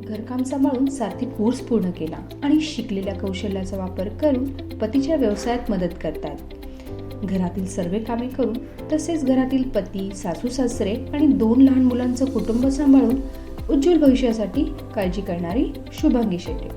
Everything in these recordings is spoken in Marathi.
घरकाम सांभाळून सारथी कोर्स पूर्ण केला आणि शिकलेल्या कौशल्याचा वापर करून पतीच्या व्यवसायात मदत करतात। घरातील सर्व कामे करून तसेच घरातील पती, सासू सासरे आणि 2 लहान मुलांचं कुटुंब सांभाळून उज्ज्वल भविष्यासाठी काळजी करणारी शुभांगी शेटे।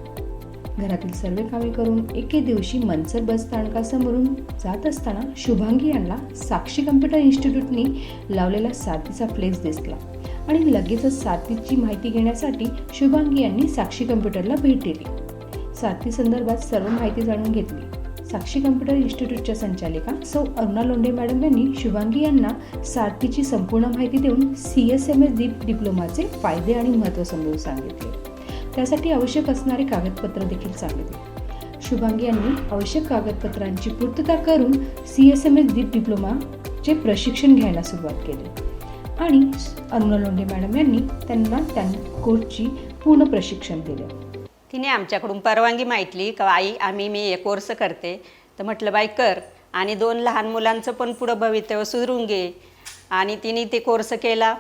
घरातील सर्व कामे करून एके दिवशी मनसर बस स्थानकासमोरून जात असताना शुभांगी यांना साक्षी कम्प्युटर इन्स्टिट्यूटनी लावलेला सारथीचा फ्लेक्स दिसला आणि लगेचच सारथीची माहिती घेण्यासाठी शुभांगी यांनी साक्षी कम्प्युटरला भेट दिली। सारथी संदर्भात सर्व माहिती जाणून घेतली। साक्षी कम्प्युटर इन्स्टिट्यूटच्या संचालिका सौ अरुणा लोंढे मॅडम यांनी शुभांगी यांना सारथीची संपूर्ण माहिती देऊन CSMS दीप डिप्लोमाचे फायदे आणि महत्त्व समजावून सांगितले। त्यासाठी आवश्यक असणारे कागदपत्र देखील सांगितले। शुभांगी यांनी आवश्यक कागदपत्रांची पूर्तता करून CSMS दीप डिप्लोमाचे प्रशिक्षण घ्यायला सुरुवात केली आणि अरुणा लोंढे मॅडम यांनी त्यांना कोर्सची पूर्ण प्रशिक्षण दिले। तिने आमच्याकडून परवानगी मागितली का आई मी हे कोर्स करते, तर म्हटलं बाई कर आणि 2 लहान मुलांचं पण पुढं भवितव्य सुधरून घे। आणि तिने ते कोर्स केला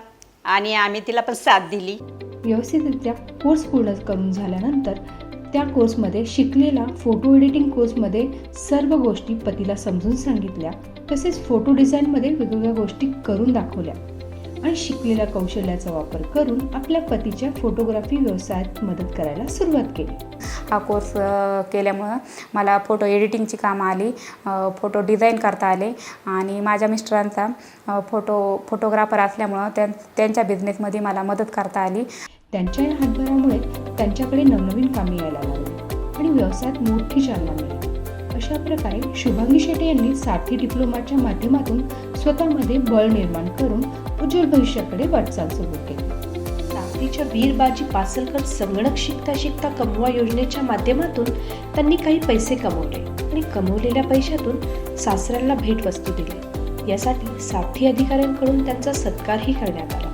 आणि आम्ही तिला पण साथ दिली। व्यवस्थितरित्या कोर्स पूर्ण करून झाल्यानंतर त्या कोर्समध्ये शिकलेला फोटो एडिटिंग कोर्समध्ये सर्व गोष्टी पतीला समजून सांगितल्या, तसेच फोटो डिझाईनमध्ये वेगवेगळ्या गोष्टी करून दाखवल्या आणि शिकलेल्या कौशल्याचा वापर करून आपल्या पतीच्या फोटोग्राफी व्यवसायात मदत करायला सुरुवात केली। हा कोर्स केल्यामुळं मला फोटो एडिटिंगची कामं आली, फोटो डिझाईन करता आले आणि माझ्या मिस्टरांचा फोटोग्राफर असल्यामुळं त्यांच्या बिझनेसमध्ये मला मदत करता आली। त्यांच्या या हातभारामुळे त्यांच्याकडे नवनवीन कामे यायला लागली आणि व्यवसायात मोठी चालना मिळाली। अशा प्रकारे शुभांगी शेटे यांनी सारथी डिप्लोमाच्या माध्यमातून स्वतःमध्ये बळ निर्माण करून उज्ज्वल भविष्याकडे वाटचाल सुरू केली। सारथीच्या वीरबाजी पासलकर संगणक शिकता शिकता कमवा योजनेच्या माध्यमातून त्यांनी काही पैसे कमवले आणि कमवलेल्या पैशातून सासऱ्यांना भेटवस्तू दिली। यासाठी सारथी अधिकाऱ्यांकडून त्यांचा सत्कारही करण्यात आला।